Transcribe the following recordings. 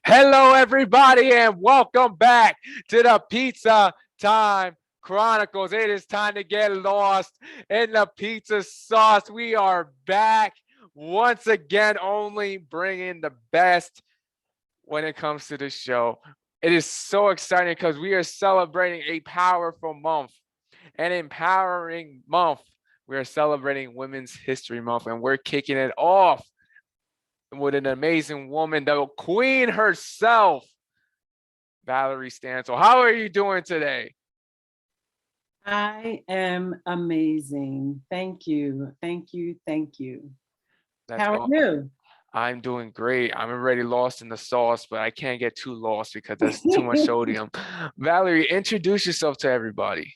Hello, everybody, and welcome back to the Pizza Time Chronicles. It is time to get lost in the pizza sauce. We are back once again, only bringing the best when it comes to the show. It is so exciting because we are celebrating a powerful month, an empowering month. We are celebrating Women's History Month, and we're kicking it off with an amazing woman, the queen herself, Valerie Stancill. How are you doing today? I am amazing. Thank you. Thank you. Thank you. That's How are all. you? I'm doing great. I'm already lost in the sauce, but I can't get too lost because there's too much sodium. Valerie, introduce yourself to everybody.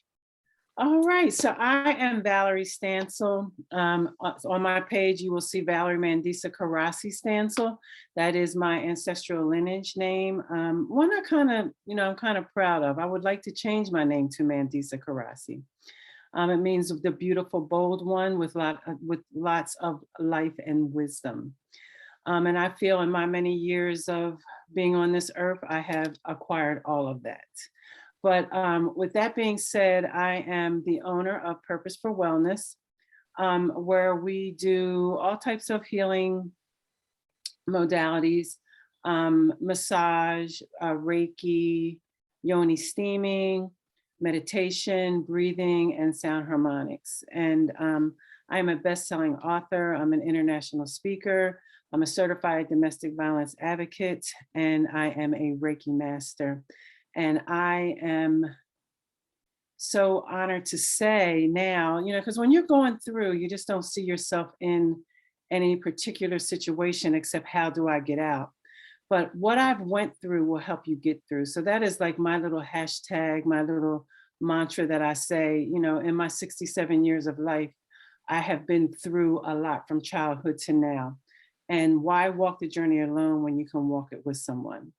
All right. So I am Valerie Stancill. On my page, you will see Valerie Mandisa Karasi Stancill. That is my ancestral lineage name. One I I'm kind of proud of. I would like to change my name to Mandisa Karasi. It means the beautiful, bold one with lots of life and wisdom. And I feel in my many years of being on this earth, I have acquired all of that. But with that being said, I am the owner of Purpose for Wellness, where we do all types of healing modalities, massage, Reiki, yoni steaming, meditation, breathing, and sound harmonics. And I'm a best-selling author. I'm an international speaker. I'm a certified domestic violence advocate, and I am a Reiki master. And I am so honored to say now, because when you're going through, you just don't see yourself in any particular situation except how do I get out? But what I've went through will help you get through. So that is like my little hashtag, my little mantra that I say, in my 67 years of life, I have been through a lot from childhood to now. And why walk the journey alone when you can walk it with someone?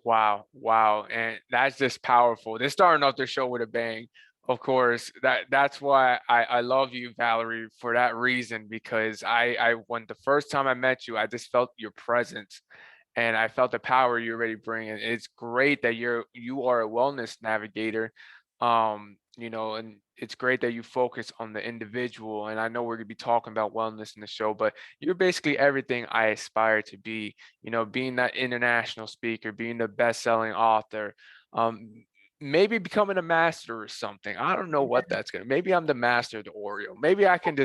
Wow, wow, and that's just powerful. They're starting off the show with a bang. Of course, that's why I love you, Valerie, for that reason. Because I when the first time I met you, I just felt your presence, and I felt the power you already bring. And it's great that you are a wellness navigator, and it's great that you focus on the individual. And I know we're gonna be talking about wellness in the show, but you're basically everything I aspire to be. Being that international speaker, being the best-selling author, um, maybe becoming a master or something. I don't know what that's gonna. Maybe I'm the master of the Oreo. Maybe I can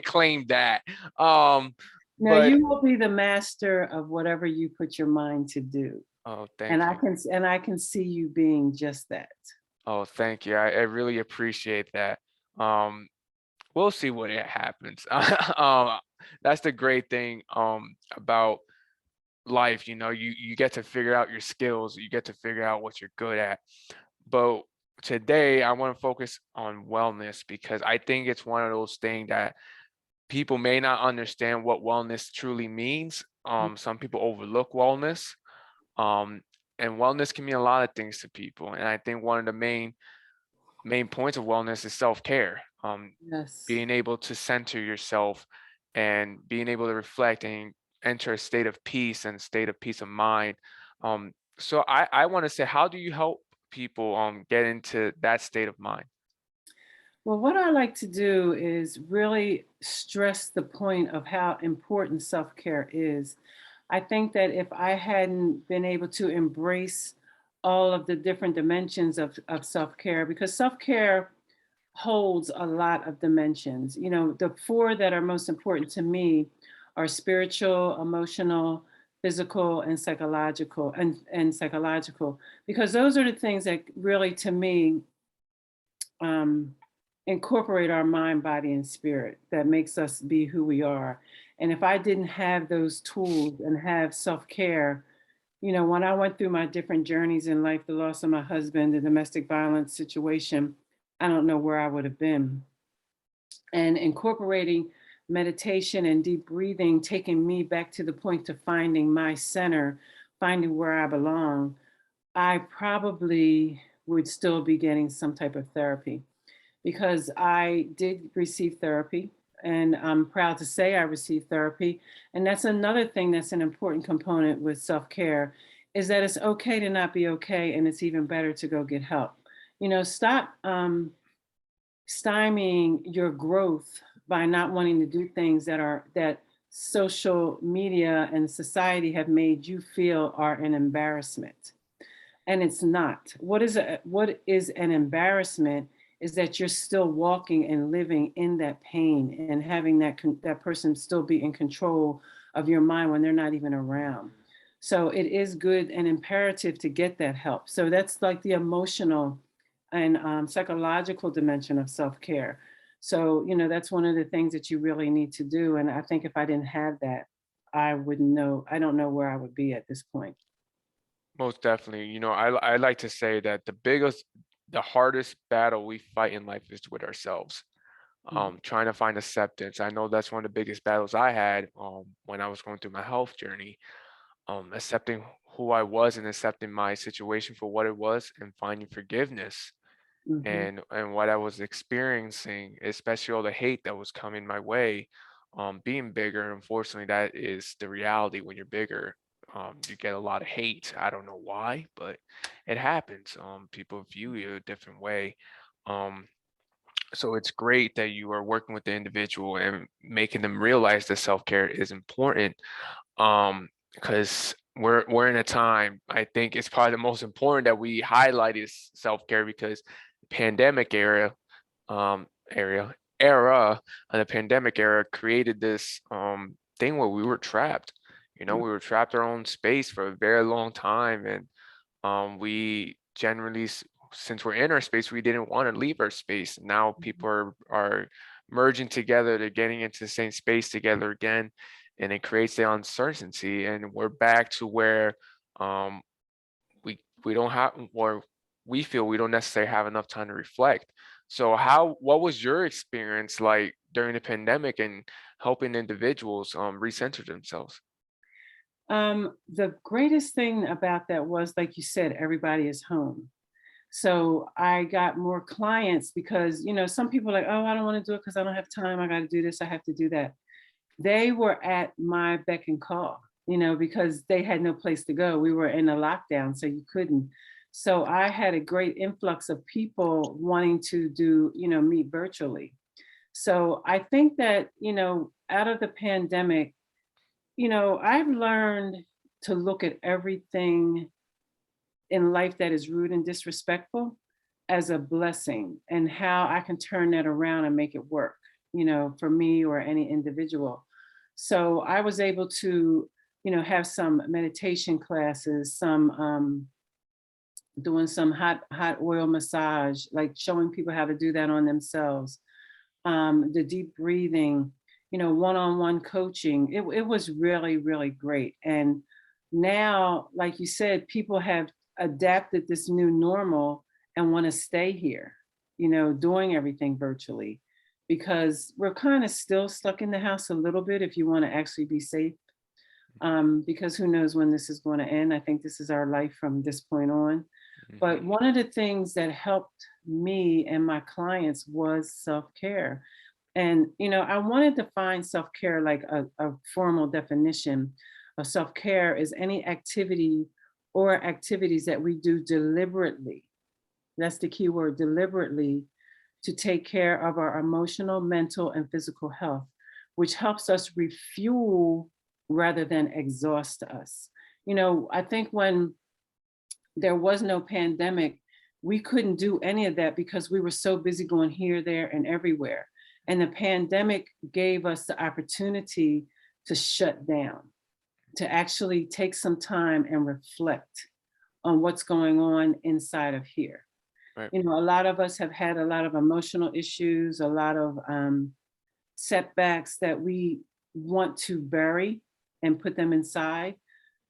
claim that. Um, No, but you will be the master of whatever you put your mind to do. oh, And thank I you. can see you being just that. Oh, thank you. I really appreciate that. Um, we'll see what it happens. That's the great thing about life. You get to figure out your skills, you get to figure out what you're good at. But today I want to focus on wellness because I think it's one of those things that people may not understand what wellness truly means. Some people overlook wellness. Um, and wellness can mean a lot of things to people. And I think one of the main points of wellness is self-care. Yes. Being able to center yourself and being able to reflect and enter a state of peace and state of peace of mind. So I want to say, how do you help people get into that state of mind? Well, what I like to do is really stress the point of how important self care is. I think that if I hadn't been able to embrace all of the different dimensions of self care, because self care holds a lot of dimensions. The four that are most important to me are spiritual, emotional, physical, and psychological, because those are the things that really, to me, um, incorporate our mind, body, and spirit that makes us be who we are. And if I didn't have those tools and have self care, when I went through my different journeys in life, the loss of my husband, the domestic violence situation, I don't know where I would have been. And incorporating meditation and deep breathing, taking me back to the point of finding my center, finding where I belong, I probably would still be getting some type of therapy because I did receive therapy. And I'm proud to say I received therapy. And that's another thing that's an important component with self-care is that it's okay to not be okay, and it's even better to go get help. Stop stymieing your growth by not wanting to do things that social media and society have made you feel are an embarrassment, and it's not. What is an embarrassment is that you're still walking and living in that pain and having that person still be in control of your mind when they're not even around. So it is good and imperative to get that help. So that's like the emotional and psychological dimension of self-care. So that's one of the things that you really need to do. And I think if I didn't have that, I wouldn't know. I don't know where I would be at this point. Most definitely. I like to say that the hardest battle we fight in life is with ourselves. Mhm. Trying to find acceptance. I know that's one of the biggest battles I had when I was going through my health journey. Accepting who I was and accepting my situation for what it was and finding forgiveness Mhm. and what I was experiencing, especially all the hate that was coming my way, being bigger. Unfortunately, that is the reality when you're bigger. You get a lot of hate. I don't know why, but it happens. People view you a different way. Um, so it's great that you are working with the individual and making them realize that self-care is important. Because we're in a time, I think it's probably the most important that we highlight is self-care because pandemic um area era the pandemic era created this thing where we were trapped. We were trapped in our own space for a very long time, and we generally, since we're in our space, we didn't want to leave our space. Now people are merging together, they're getting into the same space together again, and it creates the uncertainty. And we're back to where um, we don't have, or we feel we don't necessarily have enough time to reflect. So what was your experience like during the pandemic and helping individuals recenter themselves? The greatest thing about that was, like you said, everybody is home. So I got more clients because, some people are like, oh, I don't want to do it because I don't have time. I got to do this. I have to do that. They were at my beck and call, because they had no place to go. We were in a lockdown, so you couldn't. So I had a great influx of people wanting to meet virtually. So I think that, out of the pandemic, I've learned to look at everything in life that is rude and disrespectful as a blessing, and how I can turn that around and make it work, for me or any individual. So I was able to, have some meditation classes, some doing some hot oil massage, like showing people how to do that on themselves, the deep breathing, one-on-one coaching. It was really, really great. And now, like you said, people have adapted this new normal and want to stay here, doing everything virtually, because we're kind of still stuck in the house a little bit if you want to actually be safe. Because who knows when this is going to end. I think this is our life from this point on. Hmm. But one of the things that helped me and my clients was self-care. And, I wanted to find self-care like a formal definition of self-care is any activity or activities that we do deliberately. That's the key word, deliberately, to take care of our emotional, mental, and physical health, which helps us refuel rather than exhaust us. I think when there was no pandemic, we couldn't do any of that because we were so busy going here, there, and everywhere. And the pandemic gave us the opportunity to shut down, to actually take some time and reflect on what's going on inside of here. Right. A lot of us have had a lot of emotional issues, a lot of setbacks that we want to bury and put them inside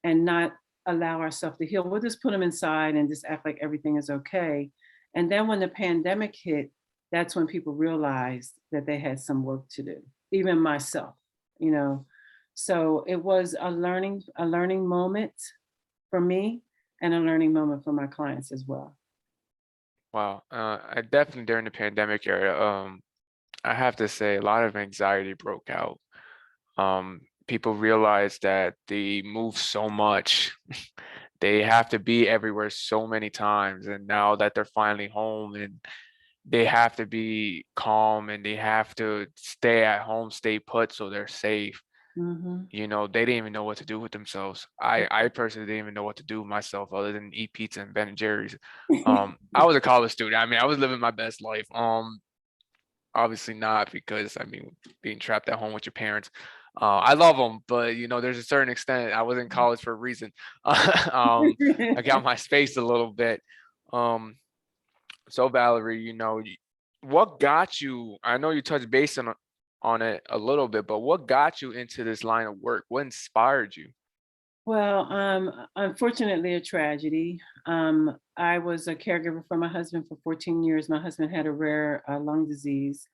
and not allow ourselves to heal. We'll just put them inside and just act like everything is okay. And then when the pandemic hit, that's when people realized that they had some work to do, even myself, you know. So it was a learning moment for me and a learning moment for my clients as well. Wow. I definitely during the pandemic era. I have to say a lot of anxiety broke out. People realize that they move so much. They have to be everywhere so many times, and now that they're finally home and they have to be calm and they have to stay at home, stay put so they're safe. Mhm. They didn't even know what to do with themselves. I personally didn't even know what to do with myself other than eat pizza and Ben and Jerry's. I was a college student. I mean, I was living my best life. Obviously not because I mean, being trapped at home with your parents. I love them, but there's a certain extent. I was in college for a reason. I got my space a little bit. Um, so Valerie, what got you? I know you touched base on it a little bit, but what got you into this line of work? What inspired you? Well, unfortunately, a tragedy. I was a caregiver for my husband for 14 years. My husband had a rare lung disease.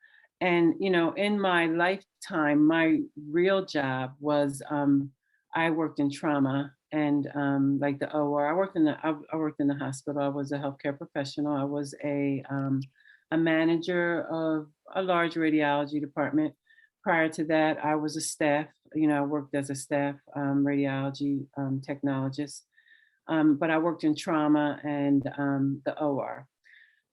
And, in my lifetime, my real job was I worked in trauma and like the OR. I worked in the hospital. I was a healthcare professional. I was a manager of a large radiology department. Prior to that, I was a staff. I worked as a staff radiology technologist, but I worked in trauma and the OR.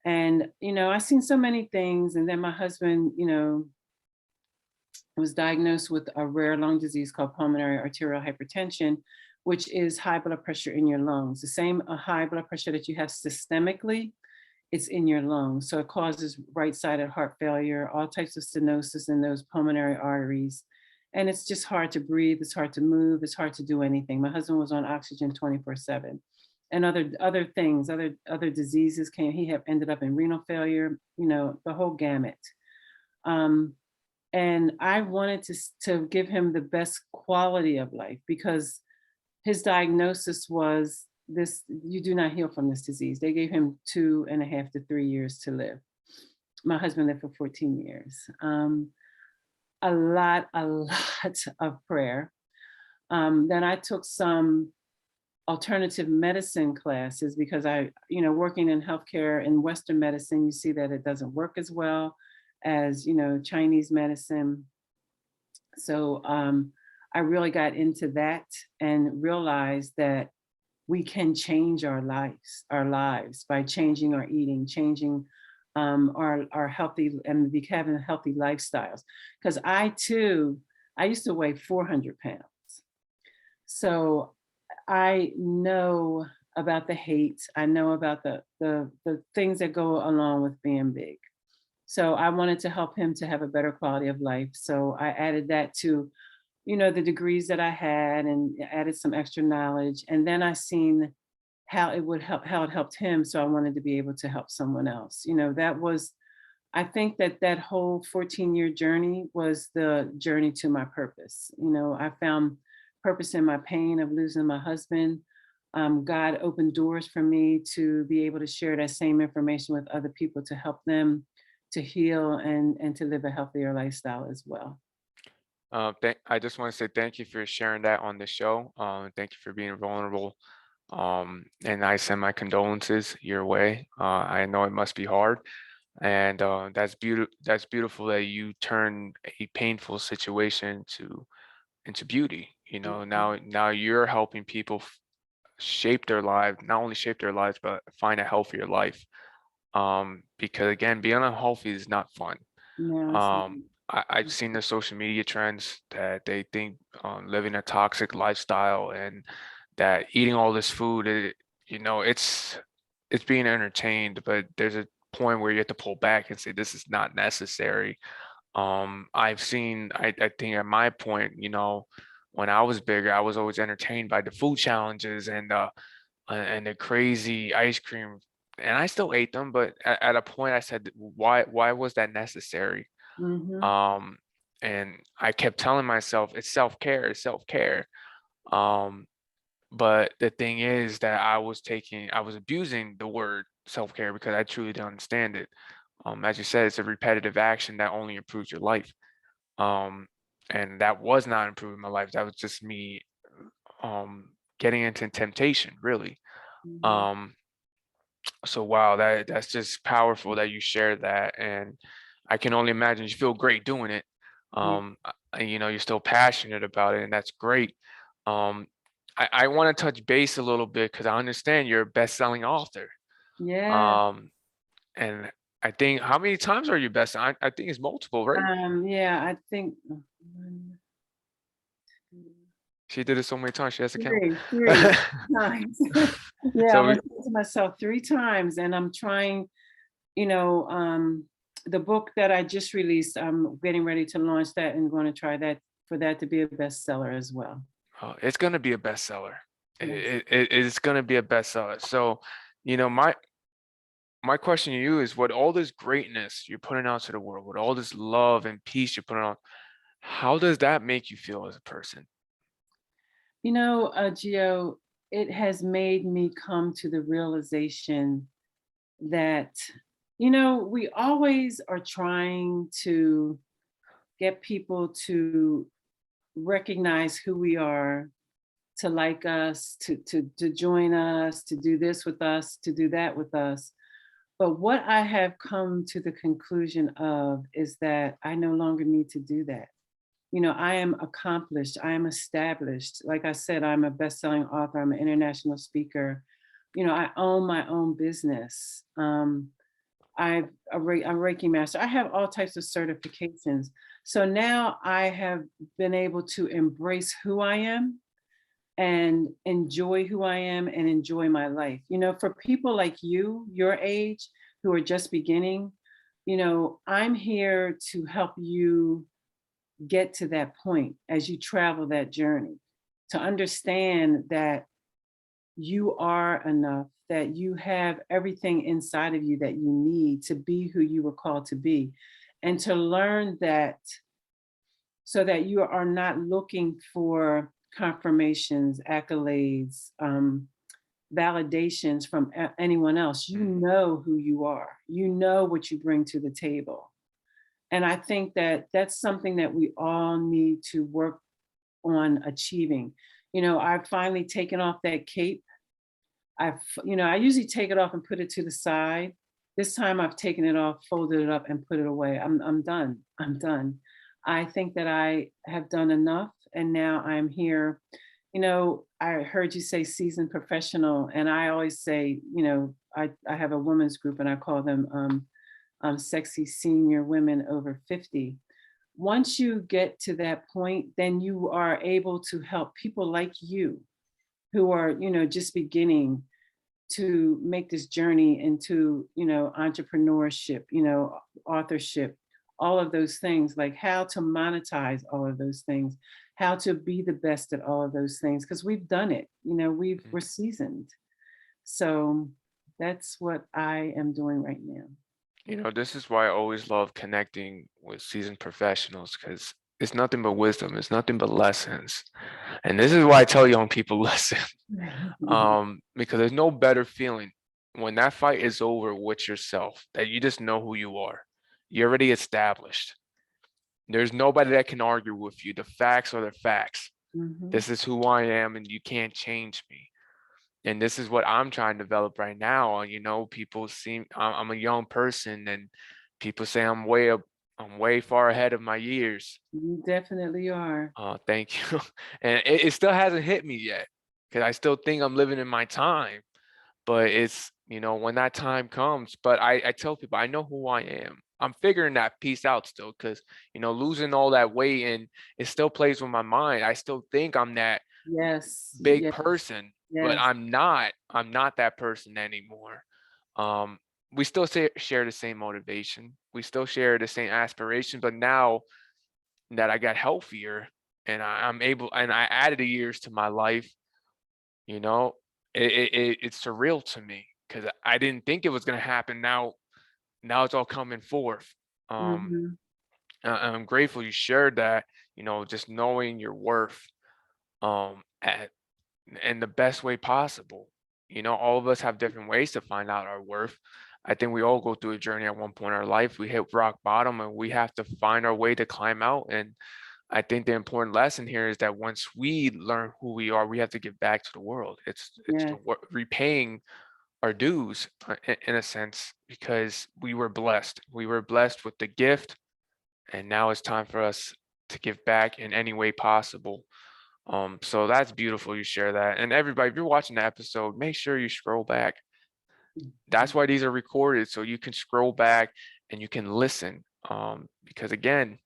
And I seen so many things. And then my husband, was diagnosed with a rare lung disease called pulmonary arterial hypertension, which is high blood pressure in your lungs. The same high blood pressure that you have systemically, it's in your lungs. So it causes right-sided heart failure, all types of stenosis in those pulmonary arteries. And it's just hard to breathe, it's hard to move, it's hard to do anything. My husband was on oxygen 24/7. And other things, other diseases came. He had ended up in renal failure, the whole gamut. Um, and I wanted to give him the best quality of life because his diagnosis was this: you do not heal from this disease. They gave him 2.5 to 3 years to live. My husband lived for 14 years. A lot of prayer. Then I took some alternative medicine classes because working in healthcare in Western medicine, you see that it doesn't work as well as, Chinese medicine. So I really got into that and realized that we can change our lives by changing our eating, changing our healthy and having healthy lifestyles. Because I used to weigh 400 pounds. So I know about the hate. I know about the things that go along with being big. So I wanted to help him to have a better quality of life. So I added that to, the degrees that I had and added some extra knowledge. And then I seen how it helped him. So I wanted to be able to help someone else. I think that whole 14-year journey was the journey to my purpose. I found purpose in my pain of losing my husband. God opened doors for me to be able to share that same information with other people to help them to heal and to live a healthier lifestyle as well. I just want to say thank you for sharing that on the show. Thank you for being vulnerable. And I send my condolences your way. I know it must be hard, and that's beautiful. That's beautiful that you turn a painful situation into beauty. Mhm. Now you're helping people shape their lives, not only shape their lives, but find a healthier life. Because again, being unhealthy is not fun. No, it's not. Um, I've seen the social media trends that they think living a toxic lifestyle and that eating all this food, it's being entertained, but there's a point where you have to pull back and say this is not necessary. I think at my point, when I was bigger, I was always entertained by the food challenges and the crazy ice cream, and I still ate them, but at a point I said, why was that necessary? Mhm. Um, and I kept telling myself it's self-care, it's self-care. Um, but the thing is that I was abusing the word self-care because I truly didn't understand it. As you said, it's a repetitive action that only improves your life. Um, and that was not improving my life. That was just me getting into temptation, really. Mhm. Um, so wow, that's just powerful that you share that. And I can only imagine you feel great doing it. Yeah. You're still passionate about it, and that's great. Um, I want to touch base a little bit because I understand you're a best-selling author. Yeah. Um, and I think how many times are you best? I think it's multiple, right? Yeah, I think one, two, She did it so many times, she has to count. three times. Yeah, So I we, went to myself 3 times, and I'm trying, you know, the book that I just released, I'm getting ready to launch that and going to try that for that to be a bestseller as well. it's gonna be a bestseller. Yes. It's gonna be a bestseller. So, my question to you is, what all this greatness you're putting out to the world, with all this love and peace you're putting out, how does that make you feel as a person? Gio, it has made me come to the realization that, we always are trying to get people to recognize who we are, to like us, to join us, to do this with us, to do that with us. But what I have come to the conclusion of is that I no longer need to do that. I am accomplished, I am established. Like I said, I'm a best-selling author, I'm an international speaker. I own my own business. I'm Reiki master. I have all types of certifications. So now I have been able to embrace who I am and enjoy who I am and enjoy my life. For people like you, your age, who are just beginning, I'm here to help you get to that point as you travel that journey, to understand that you are enough, that you have everything inside of you that you need to be who you were called to be, and to learn that so that you are not looking for confirmations, accolades, validations from anyone else. You Mm, know who you are, you know what you bring to the table. And I think that that's something that we all need to work on achieving. I've finally taken off that cape. I usually take it off and put it to the side. This time I've taken it off, folded it up, and put it away. I'm done. I'm done. I think that I have done enough, and now I'm here. I heard you say seasoned professional, and I always say, I have a women's group, and I call them sexy senior women over 50. Once you get to that point, then you are able to help people like you who are, just beginning to make this journey into, entrepreneurship, authorship, all of those things, like how to monetize all of those things, how to be the best at all of those things, because we've done it, we're mm. seasoned. So that's what I am doing right now. This is why I always love connecting with seasoned professionals, because it's nothing but wisdom, it's nothing but lessons. And this is why I tell young people listen, because there's no better feeling when that fight is over with yourself, that you just know who you are. You're already established. There's nobody that can argue with you. The facts are the facts. Mhm. This is who I am, and you can't change me. And this is what I'm trying to develop right now. People seem I'm a young person, and people say I'm way far ahead of my years. You definitely are. Thank you. And it still hasn't hit me yet, because I still think I'm living in my time. But it's, when that time comes. But I tell people I know who I am. I'm figuring that piece out still, because losing all that weight, and it still plays with my mind. I still think I'm that Yes, big yes, person, but yes, I'm not that person anymore. Um, we still share the same motivation. We still share the same aspiration, but now that I got healthier, and I'm able, and I added the years to my life, you know, it's surreal to me, because I didn't think it was gonna happen. Now it's all coming forth. Um, mhm, I'm grateful you shared that. Just knowing your worth, at in the best way possible. All of us have different ways to find out our worth. I think we all go through a journey at one point in our life. We hit rock bottom, and we have to find our way to climb out. And I think the important lesson here is that once we learn who we are, we have to give back to the world. It's yes, repaying our dues in a sense, because we were blessed. We were blessed with the gift, and now it's time for us to give back in any way possible. So that's beautiful you share that. And everybody, if you're watching the episode, make sure you scroll back. That's why these are recorded, so you can scroll back and you can listen. Because again,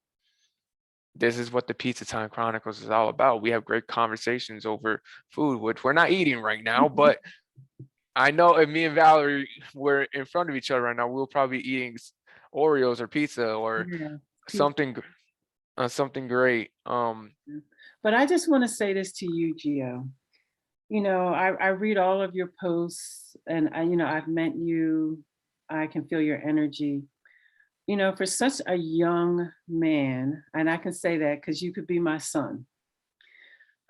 this is what the Pizza Time Chronicles is all about. We have great conversations over food, which we're not eating right now, but I know if me and Valerie were in front of each other right now, we'll probably be eating Oreos or pizza or Yeah. Pizza. something something great. But I just want to say this to you, Gio. I read all of your posts, and I've met you. I can feel your energy. For such a young man, and I can say that because you could be my son.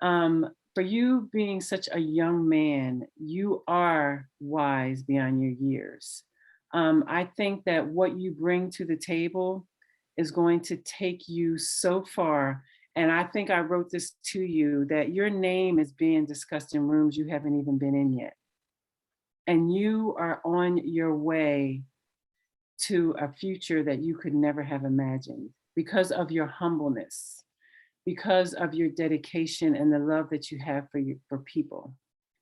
For you being such a young man, you are wise beyond your years. I think that what you bring to the table is going to take you so far. And I think I wrote this to you that your name is being discussed in rooms you haven't even been in yet. And you are on your way to a future that you could never have imagined because of your humbleness, because of your dedication and the love that you have for people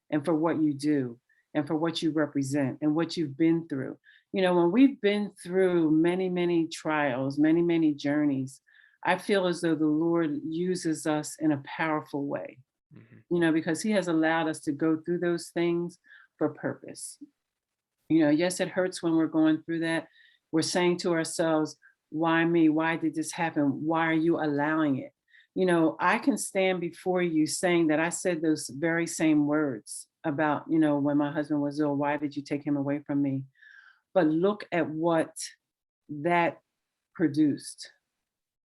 and for what you do and for what you represent and what you've been through. When we've been through many, many trials, many, many journeys, I feel as though the Lord uses us in a powerful way, Mhm. because He has allowed us to go through those things for purpose. Yes, it hurts when we're going through that. We're saying to ourselves, why me? Why did this happen? Why are you allowing it? I can stand before you saying that I said those very same words about, when my husband was ill, why did you take him away from me? But look at what that produced.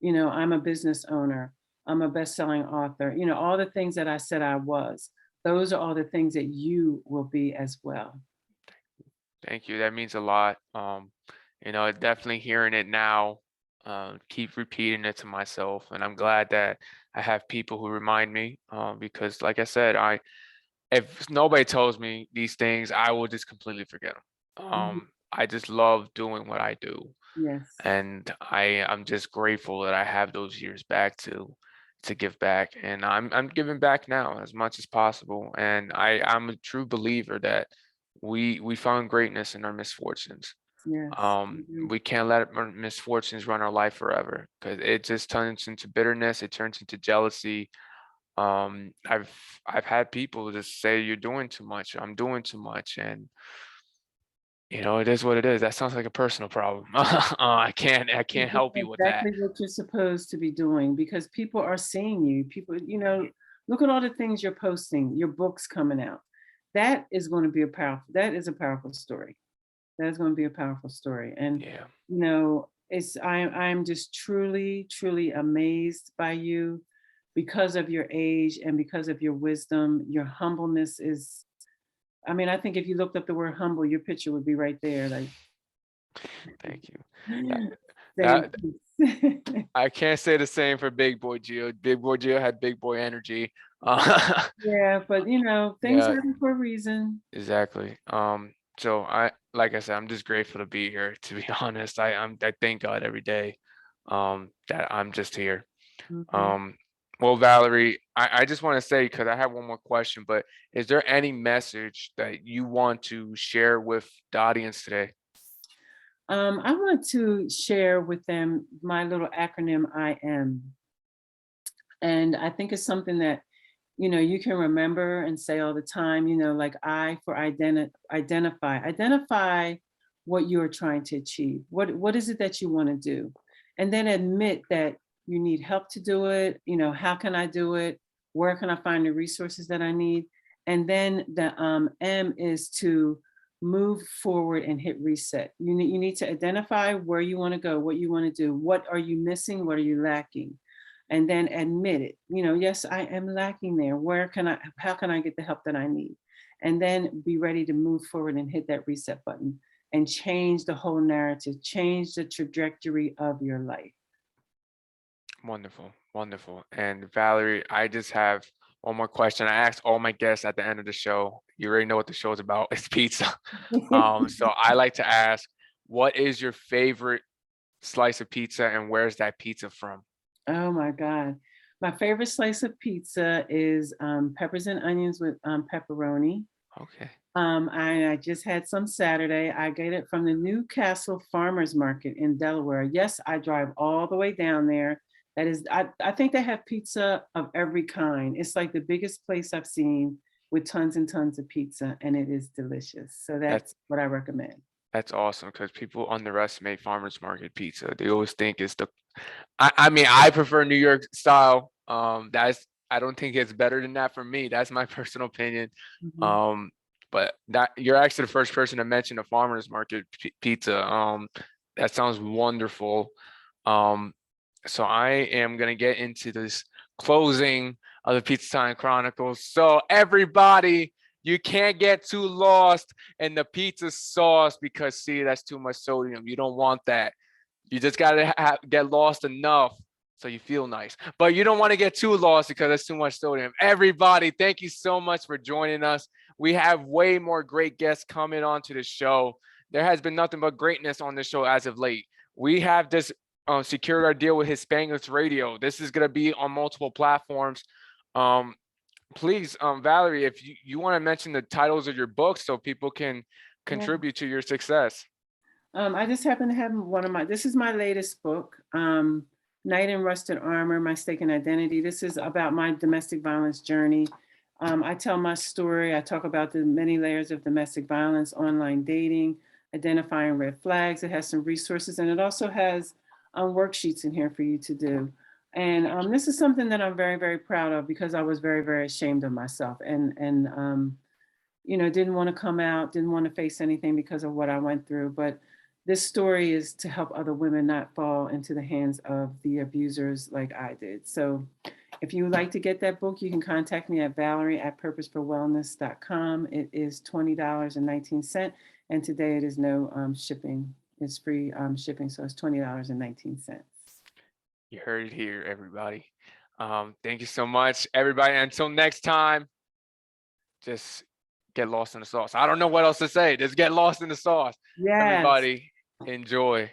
I'm a business owner, I'm a best-selling author, all the things that I said I was, those are all the things that you will be as well. Thank you. That means a lot. Definitely hearing it now, keep repeating it to myself, and I'm glad that I have people who remind me. Because, like I said, if nobody tells me these things, I will just completely forget them. Mhm. I just love doing what I do, Yes. and I'm just grateful that I have those years back to give back, and I'm giving back now as much as possible. And I'm a true believer that we find greatness in our misfortunes. Yes. Mhm. We can't let our misfortunes run our life forever because it just turns into bitterness. It turns into jealousy. I've had people just say you're doing too much. I'm doing too much, and it is what it is. That sounds like a personal problem. I can't It's help you with that. exactly what you're supposed to be doing because people are seeing you. People, look at all the things you're posting, your books coming out. That is a powerful story. That is going to be a powerful story. And, Yeah, I'm just truly, truly amazed by you because of your age and because of your wisdom. Your humbleness is, I mean, I think if you looked up the word humble, your picture would be right there. Like, thank you. That saying, that I can't say the same for Big Boy Geo. Big Boy Geo had big boy energy. yeah, but things Yeah, happen for a reason. exactly. So like I said, I'm just grateful to be here, to be honest. I thank God every day, that I'm just here. Mhm. Um, well, Valerie, I just want to say, because I have one more question, but is there any message that you want to share with the audience today? I want to share with them my little acronym I am. And I think it's something that, you can remember and say all the time, like I for identify what you're trying to achieve. What is it that you want to do? And then admit that you need help to do it. How can I do it? Where can I find the resources that I need? And then the M is to move forward and hit reset. You need to identify where you want to go, what you want to do, what are you missing, what are you lacking, and then admit it. Yes, I am lacking there. How can I get the help that I need? And then be ready to move forward and hit that reset button and change the whole narrative, change the trajectory of your life. Wonderful, wonderful. And Valerie, I just have One more question. I ask all my guests at the end of the show. You already know what the show's about. It's pizza. So I like to ask, what is your favorite slice of pizza and where's that pizza from? Oh my God. My favorite slice of pizza is peppers and onions with pepperoni. Okay. I just had some Saturday. I get it from the Newcastle Farmers Market in Delaware. Yes, I drive all the way down there. That is, I think they have pizza of every kind. It's like the biggest place I've seen with tons and tons of pizza, and it is delicious. So That's that's what I recommend. that's awesome because people underestimate farmers market pizza. They always think it's the I mean, I prefer New York style. That's I don't think it's better than that for me. That's my personal opinion. Mhm. Um, but that you're actually the first person to mention a farmers market pizza. That sounds wonderful. Um, so I am gonna get into this closing of the Pizza Time Chronicles. So everybody, you can't get too lost in the pizza sauce because see, that's too much sodium. You don't want that. You just gotta get lost enough so you feel nice, but you don't want to get too lost because that's too much sodium. Everybody, thank you so much for joining us. We have way more great guests coming onto the show. There has been nothing but greatness on the show as of late. We have this secured our deal with Hispanics Radio. This is gonna be on multiple platforms. Um, Please, Valerie, if you want to mention the titles of your books so people can Yeah. contribute to your success. I just happen to have this is my latest book, Knight in Rusted Armor, My Mistaken Identity. This is about my domestic violence journey. I tell my story. I talk about the many layers of domestic violence, online dating, identifying red flags. It has some resources and it also has worksheets in here for you to do. And this is something that I'm very, very proud of because I was very, very ashamed of myself and didn't want to come out, didn't want to face anything because of what I went through. But this story is to help other women not fall into the hands of the abusers like I did. So if you would like to get that book, you can contact me at Valerie at purposeforwellness.com. It is $20.19. And today it is no shipping. It's free shipping. So it's $20.19. You heard it here, everybody. Thank you so much, everybody. Until next time, just get lost in the sauce. I don't know what else to say. Just get lost in the sauce. Yes. Everybody, enjoy.